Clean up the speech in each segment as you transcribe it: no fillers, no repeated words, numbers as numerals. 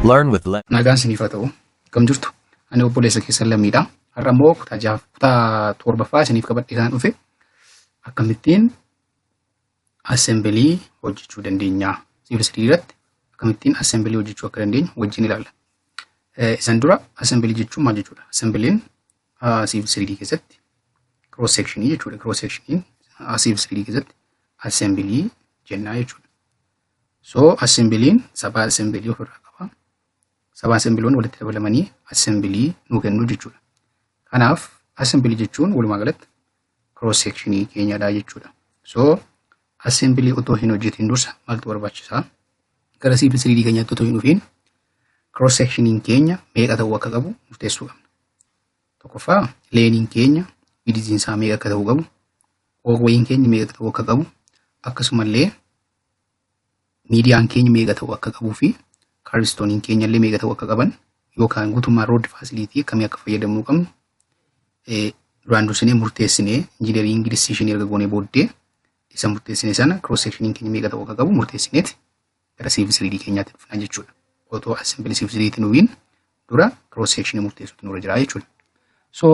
Learn with Lemon. Nagaan isiniif haa ta'u, akkam jirtu? Ani obboleessa keessan Lammiidha. Har'a immoo kutaa torbaffaa isiniif qabadhee kan dhufe akkamittiin assembilii hojjechuu dandeenya. Siivil siriidii irratti akkamittiin assembilii hojjechuu akka dandeenyu wajjin ilaalla. Isan dura assembilii jechuun maal jechuudha? Assembiliin siivil siriidii keessatti cross sectionii jechuudha. Cross sectioniin siivil siriidii keessatti assembilii jennaa jechuudha. So assembiliin sabaa assembilii ofirraa qaba. Sabaa assembiliiwwan walitti dabalamanii assembilii nuu kennu jechuudha. Kanaaf assembilii jechuun walumaa galatti cross sectionii keenyadha jechuudha. So assembilii otoo hin hojjetin dursa maaltu barbaachisaa? Gara siivil siriidii keenyaatti otoo hin dhufiin cross sectioniin keenya meeqa ta'uu akka qabu murteessuu qabna. Tokkoffaa leeniin keenya widziin isaa meeqa akka ta'uu qabu, walkwayiin keenya meeqa ta'uu akka qabu, akkasumallee miidiyaan keenya meeqa ta'uu akka qabuu fi kaarbistooniin keenya illee meeqa ta'uu akka qaban yookaan guutummaa rood faasiliitii akkamii akka fayyadamuu qabnu duraan dursinee murteessinee injineeriingii disishinii erga goonee booddee isa murteessine sana cross sectioniin keenya meeqa ta'uu akka qabu murteessineeti gara siivil siriidii keenyaatti dhufna jechuudha. Otoo assembilii siivil siriidiitti nuwiin dura cross sectionii murteessuutu nurra jira jechuudha. So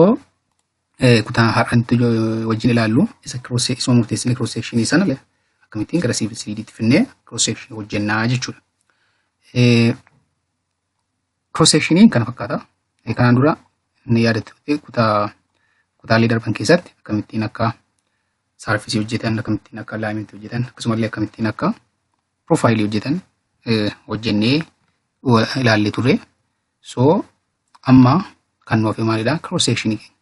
kutaa har'aatti wajjin ilaallu isuma murteessine cross sectionii sana akkamittiin gara siivil siriidiitti finnee cross sectionii hojjennaa jechuudha. Cross sectioniin kana fakkaata. Kanaan dura inni yaadattu kutaalee darban keessatti akkamittiin akka saarfisii hojjetan, akkamittiin akka alaayimentii hojjetan, akkasumallee akkamittiin akka profaayilii hojjetan hojjennee ilaallee turre. So amma kan nuuf maalidha? Cross sectionii keenya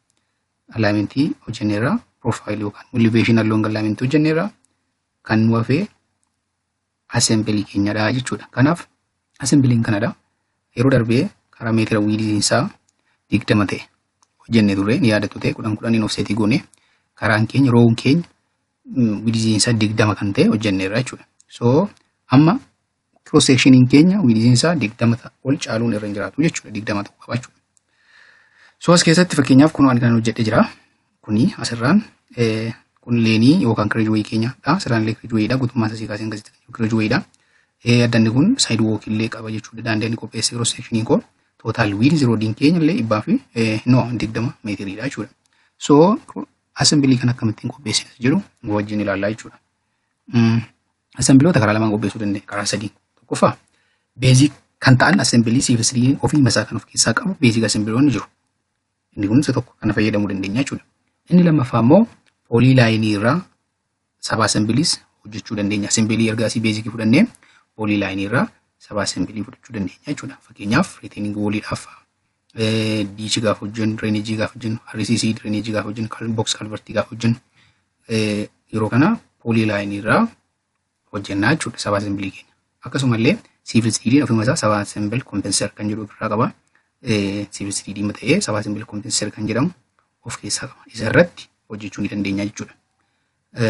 alaayimentii hojjenneerra, profaayilii yookaan elevation along alaayimentii hojjenneerra, kan nuuf assembilii keenyadha jechuudha. Kanaaf assembiliin kanadha. Yeroo darbee karaa meetira wiidziinsaa 20 ta'e hojjennee turre ni yaadattu ta'e 10 offseetii goone karaan keenya roowun keenya wiidziinsaa 20 kan ta'e hojjenneerra jechuudha. So amma cross sectioniin keenya wiidziinsaa 20 ol caaluun irra hin jiraatu jechuudha. 20 ta'uu qaba jechuudha. So as keessatti fakkeenyaaf kun waan kan hojjedhee jira. Kuni asirraan kun leenii yookaan kireejwayii keenyadha. Asirraan illee kireejwayiidha. Guutummaan isii kaasee akkasitti kireejwayiidha. Addanni kun saayid wook illee qaba jechuudha. Daandii qopheesse cross sectioniin kun total width roodiin keenya illee 20 meetiriidha jechuudha. So assembilii kan akkamittiin qopheessina jedhu wajjin ilaallaa jechuudha. Assembiliyoota karaa lamaan qopheessuu dandeenya. Karaa sadii. Tokkoffaa beezik kan ta'an assembilii siivil siriidiin ofii masaa kan of keessaa qabu beezik assembiliyoonni jiru. Inni kun isa tokko kana fayyadamuu dandeenya jechuudha. Inni lammaffaa immoo poolii laayinii irraa saba assembiliis hojjechuu dandeenya. Assembilii ergasii beezikii fudhannee poolii laayinii irraa saba assembilii fudhachuu dandeenya jechuudha. Fakkeenyaaf reeteeningii waliidhaaf diichi gaafa hojjennu, direeneejii gaafa hojjennu, RCC direeneejii gaafa hojjennu, boks kalvartii gaafa hojjennu yeroo kana poolii laayinii irraa hojjennaa jechuudha saba assembilii keenya. Akkasumallee siivil siriidiin ofii masaa saba assembil kompenseer kan jedhu ofirraa qaba. Siivil siriidii ta'ee saba assembil kompenseer kan jedhamu of keessaa qaba. Isa irratti hojjechuu ni dandeenya jechuudha.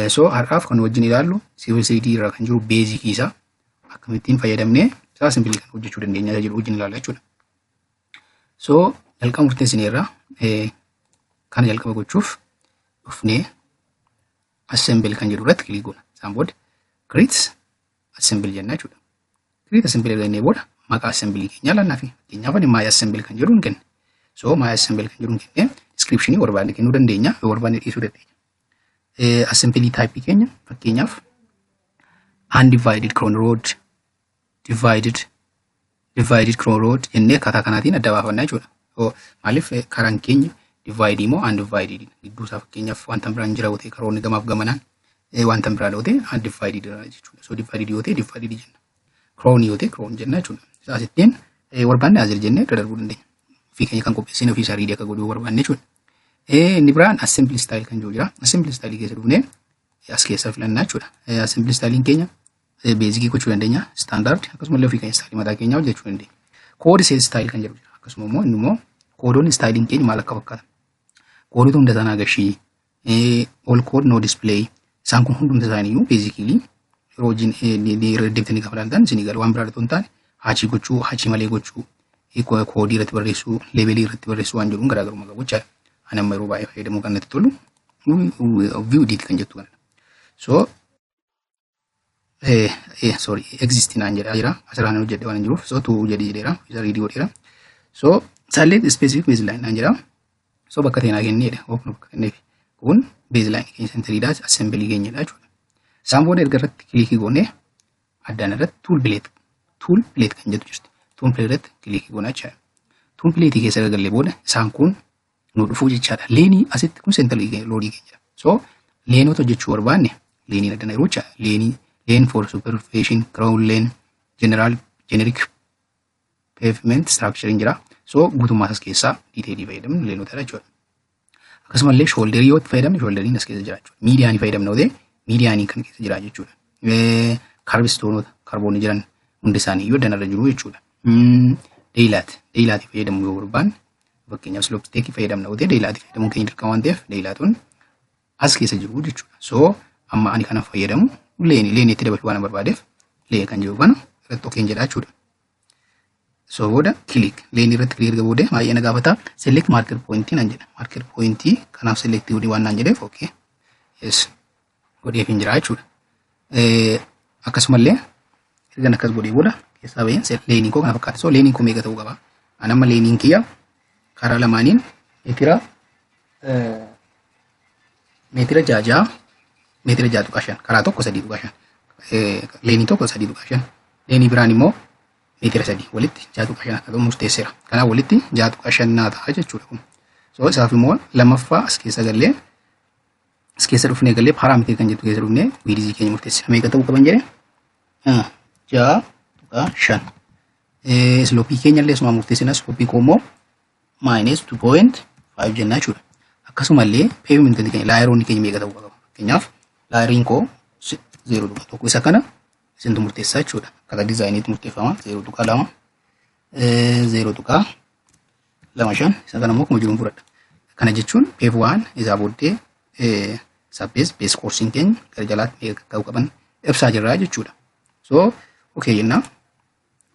So har'aaf kan wajjin ilaallu siivil siriidii irraa kan jiru beezikii isaa akkamittiin fayyadamnee saba assembilii kan hojjechuu dandeenya jedhu wajjin ilaalla jechuudha. So jalqaba murteessineerra kana jalqaba gochuuf dhufnee assembil kan jedhu irratti kilik goona. Isaan booda create assembil jenna jechuudha. Create assembil erga booda maqaa assembilii keenyaa laannaa fi fakkeenyaaf ani my assembil kan jedhu hin kenne. So my assembil kan jedhu hin kenne descriptionii barbaadne kennuu dandeenya yoo barbaadne dhiisuu dandeenya. Assembly type keenya fakkeenyaaf undivided crown road, divided crown road jennee akkaataa kanaatiin adda baafannaa jechuudha. Maaliif karaan keenya divide immoo undivided gidduu isaa fakkeenyaaf wanta biraan jira yoo ta'e karoonni gamaaf gamanaan wanta biraan yoo ta'e undivided jechuudha. So divided yoo ta'e divided jenna. Crown yoo ta'e crown jenna jechuudha. Asittiin barbaanne asir jennee dadarbuu dandeenya. Ofii keenya kan qopheessine ofii isaa riidii akka godhuu barbaanne jechuudha. Inni biraan assembly style kan jiru jira. Assembly style keessa dhufnee as keessa filannaa jechuudha. Assembly stylein keenya beezikii gochuu dandeenya. Standard akkasumallee ofii keenya style mataa keenyaa hojjechuu dandeenya. Code cell style kan jiru jira. Akkasuma immoo inni immoo koodoonni stylein keenya maal akka fakkaata. Koodota hunda isaan agashii all code no display isaan kun hundumti isaaniiyyuu beezikii yeroo wajjin deebitanii gaafa ilaaltan isinii galu waan biraa otoo hin taane hachii gochuu, hachii malee gochuu, koodii irratti barreessuu, leebelii irratti barreessuu waan jedhuun garaagarummaa qabu jechaadha. Ani amma yeroo baay'ee fayyadamuu kan natti tolu view edit kan jettu kanadha. So exist naan jira asirraan hojjedhe waan jiruuf so tu jedhi jedheera isa ready godheera so select specific baseline naan jira so bakka teenaa kenneedha open bakka kenneef kun baseline keenya centered as assembly keenyadha jechuudha isaan booda erga irratti click goone addaan irratti tool plate kan jettu jirti tool plate irratti click goona jechuudha tool plate keessa galee booda isaan kun nu dhufuu jechaadha leenii asitti kun centered loading keenya so leenota jechuu barbaanne leenii addana yeroo jecha lane for superficial ground lane generic pavement structure jira so guutummaa as keessaa detail fayyadamnu leenota jechuudha akkasumallee shoulder yoo fayyadamne shoulderiin as keessa jira jechuudha median fayyadamna odee median kan keessa jira jechuudha carbstone carbon jiran hundi isaanii yoo danarra jiru jechuudha daylight fayyadamu yoo barbaanne fakkeenyaaf slope stake fayyadamna odee daylight fayyadamuun keenya dirqama waan ta'eef daylightun as keessa jiru jechuudha so amma ani kana fayyadamu leenii itti dabaluu waan barbaadeef lee kan jiru kana irratti okeen jedha jechuudha so booda click leenii irratti click erga booda baay'ee na gaafata select marker point nan jedha marker point kanaaf select godhi waan naan jedheef okay yes godheef hin jira jechuudha akkasumallee erga akkas godhee booda keessaa baheen leenii koo kana fakkaata so leenii koo meeqa ta'uu qaba ani amma leeniin kiyya karaa lamaaniin meetira jaajaa meetira 6.5 karaa tokko 3.5 leenii tokko 3.5 leenii biraan immoo meetira 3 walitti 6.5 akka ta'u murteesseera kanaaf walitti 6.5 naa ta'a jechuudha kun so isaaf immoo lammaffaa as keessa galee as keessa dhufnee galee paaraamitir kan jettu keessa dhufnee wiidizii keenya murteessina meeqa ta'uu qaban jedhee 6.5 sloopii keenya illee asuma murteessina sloopii koo immoo -2.5 jennaa jechuudha akkasumallee pavement keenya laayeroonni keenya meeqa ta'uu qaba fakkeenyaaf laayeriin koo 0.1 isa kana isintu murteessaa jechuudha akkaataa diizaayiniitti murteeffama 0.2 0.25 isa kana immoo kuma jiruun fudhadha kana jechuun pave 1 isaa booddee base coursiin keenya gara jalaatti meeqa ta'uu qaban ibsaa jirra jechuudha so okay jennaa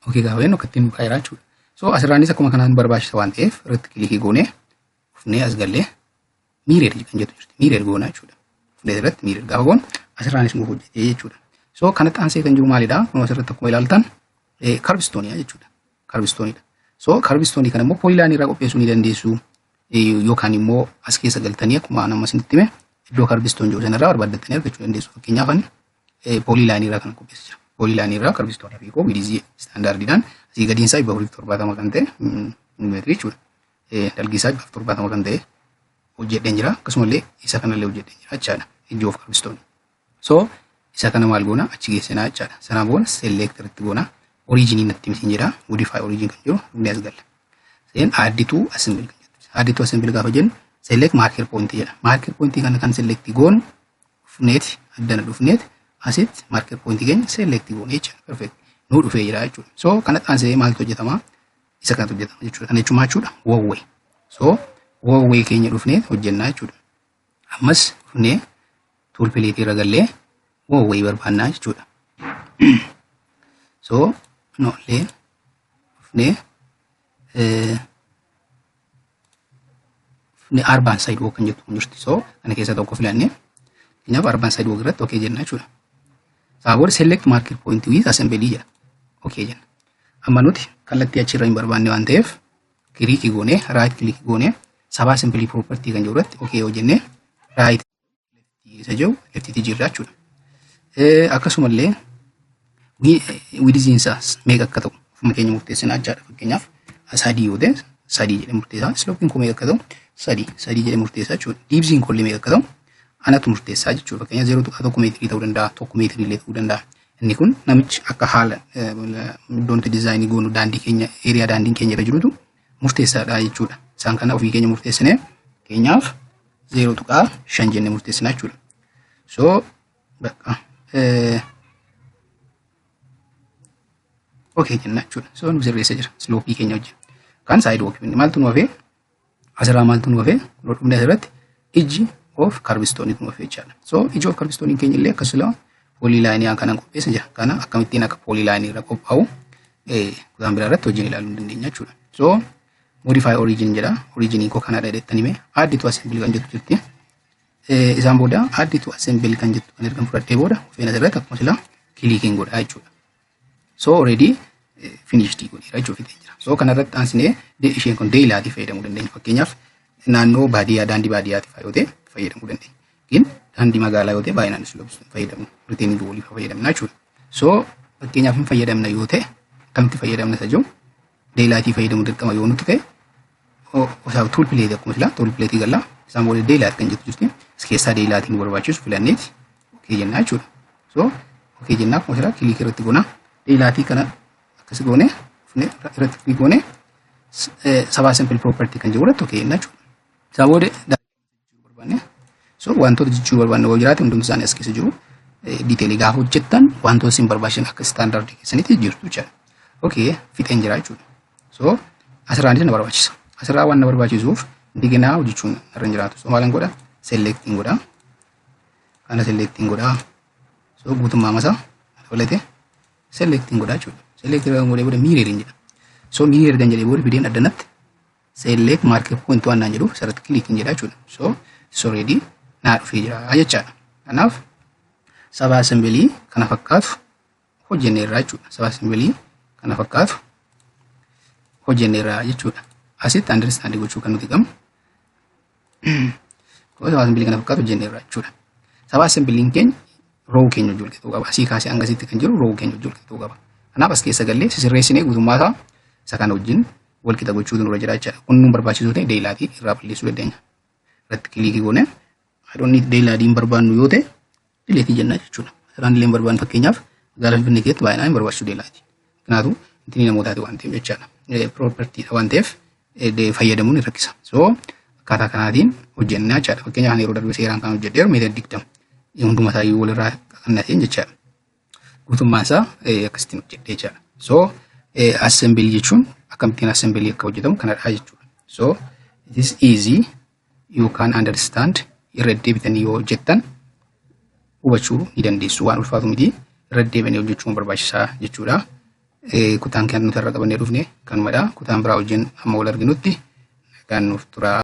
okay gaafa jennu akka ittiin bu'aa jira jechuudha so asirraanis akkuma kanaan barbaachisa waan ta'eef irratti kilikii goonee ufnee as gallee mirror kan jettu jirti mirror goona jechuudha ufnee irratti mirror gaafa goon asirraanis nuuf hojjetee jechuudha so kanatti aansee kan jiru maalidha kun asirratti akkuma ilaaltan carbstone jechuudha carbstone so carbstone kana immoo polyline irraa qopheessuu ni dandeessu yookaan immoo as keessa galtanii akkuma nama isinitti hime iddoo carbstone jiru sanarraa barbaaddatanii argachuu dandeessu fakkeenyaaf ani polyline irraa kan qopheessaa jira polyline irraa carbstone fi koo widizii standardidhaan asii gadiin isaa 470 kan ta'e millimeetrii jechuudha dalgi isaa 470 kan ta'e hojjedheen jira akkasumallee isa kanallee hojjedheen jira jechaadha ijoo of carbstone so isa kana maal goona achi geessinaa jechaadha sanaan booda select irratti goona originii natti misin jedha modify origin kan jiru inni as galla then add to assembly kan jedhu add to assembly gaafa jennu select marker point jedha marker point kana kan select goon dhufneet addana dhufneet asitti marker point keenya select goone jechuudha perfect nu dhufee jira jechuudha so kanatti aansee maaltu hojjetama isa kanatu hojjetama jechuudha kana jechuun jechuudha wowway so wowway keenya dhufnee hojjennaa jechuudha ammas dhufnee tool plate irra gallee wowway barbaannaa jechuudha so no leen dhufnee urban sidewalk kan jettu jirti so kana keessa tokko filannee keenyaaf urban sidewalk irratti okay jenna jechuudha saabor select marker point with assembly jedha okay jenna amma nuti kallattii achirra hin barbaanne waan ta'eef click goone right click goone saba assembly property kan jiru irratti okay hojjenne right isa jiru left jirra jechuudha akkasumallee widizin isaas meeqa akka ta'u ofuma keenya murteessinaa jechaadha fakkeenyaaf sadii yoo ta'e sadii jedhee murteessaa sloping koo meeqa akka ta'u sadii jedhee murteessaa jechuudha diibziin kollee meeqa akka ta'u anatu murteessaa jechuudha fakkeenyaaf 0.1 meetirii ta'uu danda'a 1 meetirii illee ta'uu danda'a inni kun namichi akka haala iddoon itti diizaayinii goonu daandii keenya eeriyaa daandiin keenya irra jirutu murteessaadha jechuudha isaan kana ofii keenya murteessinee keenyaaf 0.5 jennee murteessinaa jechuudha so bakka okay jenna jechuudha so nu sirreessa jira sloopii keenya wajjin kan sidewalk maaltu nu hafee asirraa maaltu nu hafee dhumne asirratti iji of carbstone nu hafee jechaadha so iji of carbstone keenya illee akkasuma polyline kanan qopheessa jira kana akkamittiin akka polyline irra qophaa'u kutaan biraa irratti wajjin ilaaluu dandeenya jechuudha so modify origin jedha originii koo kana dheedettanii mee add to assembly kan jettu jirti isaan booda add to assembly kan jettu kan ergan fudhadhee booda ofeen asirratti akkuma sila kiliikiin godhaa jechuudha. So already finished godheera jechuudha jira. So kanarratti aansinee isheen kun deelaatii fayyadamuu dandeenya. Fakkeenyaaf naannoo baadiyyaa daandii baadiyyaatiif yoo ta'e fayyadamuu dandeenya. Gin daandii magaalaa yoo ta'e baay'inaan isin fayyadamu. Riteen goolii fayyadamna jechuudha. So fakkeenyaaf hin fayyadamna yoo ta'e akkamitti fayyadamna isa jiru deelaatii fayyadamuu dirqama yoo nuti ta'e osaa tool pileetii akkuma filaa tool pileetii gallaa isaan booda deelaat kan jettu jirti. As keessaa deelaatiin barbaachisu filanneeti okee jennaa jechuudha. So okee jennaa akkuma filaa kiliikii irratti goona deelaatii kana akkasii goone irratti kiliik goone sabaa simple property kan jedhu irratti okee jennaa jechuudha. Isaan booda barbaanne so wantoota jechuu barbaanne yoo jiraate hundumti isaanii as keessa jiru. Detailii gaafa hojjettan wantoota isin barbaachisan akka standardii keessanitti jirtu jechuudha. Okay, fixeen jira jechuudha. So asirraan isa na barbaachisa. Asirraa waan na barbaachisuuf diginaa hojjechuun irra hin jiraatu. So maalan godha? Selecting godha. Kana selecting godha. So guutummaa masaa dabalate selecting godha jechuudha. Selecting godhee booda mirroring jedha. So mirroring jedhee booda bideen addanatti select marker point waan naan jedhu asirratti clicking jedha jechuudha. So it's already naa dhufee jira jechaadha. Kanaaf sabaa assembly kana fakkaatu hojjenneerra jechuudha. Sabaa assembly kana fakkaatu hojjenneerra jechuudha. Asitti understand gochuu kan nuti qabnu. Sabaa assembly kana fakkaatu hojjenneerra jechuudha. Sabaa assembly keenya row keenya hojjechuu qaba. Asii kaasee hanga asitti kan jiru row keenya hojjechuu qaba. Kanaaf as keessa gallee sisirreessinee guutummaa isaa isa kana wajjin wal qixa gochuutu nurra jira jechuudha. Kun nu barbaachisu ta'e deelaatii irraa balleessuu dandeenya. Irratti kiliikii goone I don't need deelaatiin barbaannu yoo ta'e dileetii jenna jechuudha. Asirraan illee barbaannu fakkeenyaaf magaalaa Finfinnee keessatti baay'inaan hin barbaachisu deelaati. Kanaafuu intinii namootaati waan ta'eef jechaadha. Propertiidha waan ta'eef fayyadamuun ni rakkisa. So akkaataa kanaatiin hojjennaa jechaadha. Fakkeenyaaf yeroo darbe seeraan kan hojjedheeru meetira 20 hunduma isaa walirraa qannateen jechaadha. Guutummaan isaa akkasittiin hojjedhee jechaadha. So assembly jechuun akkamittiin assembly akka hojjetamu kanadha jechuudha. So it is easy you can understand irra deebitanii yoo hojjettan hubachuu ni dandeessu waan ulfaatu miti irra deebanii hojjechuun barbaachisaa jechuudha. Kutaan kan nuti irra qabannee dhufne kanumadha. Kutaan biraa wajjin amma wal arginutti kan nuuf tura.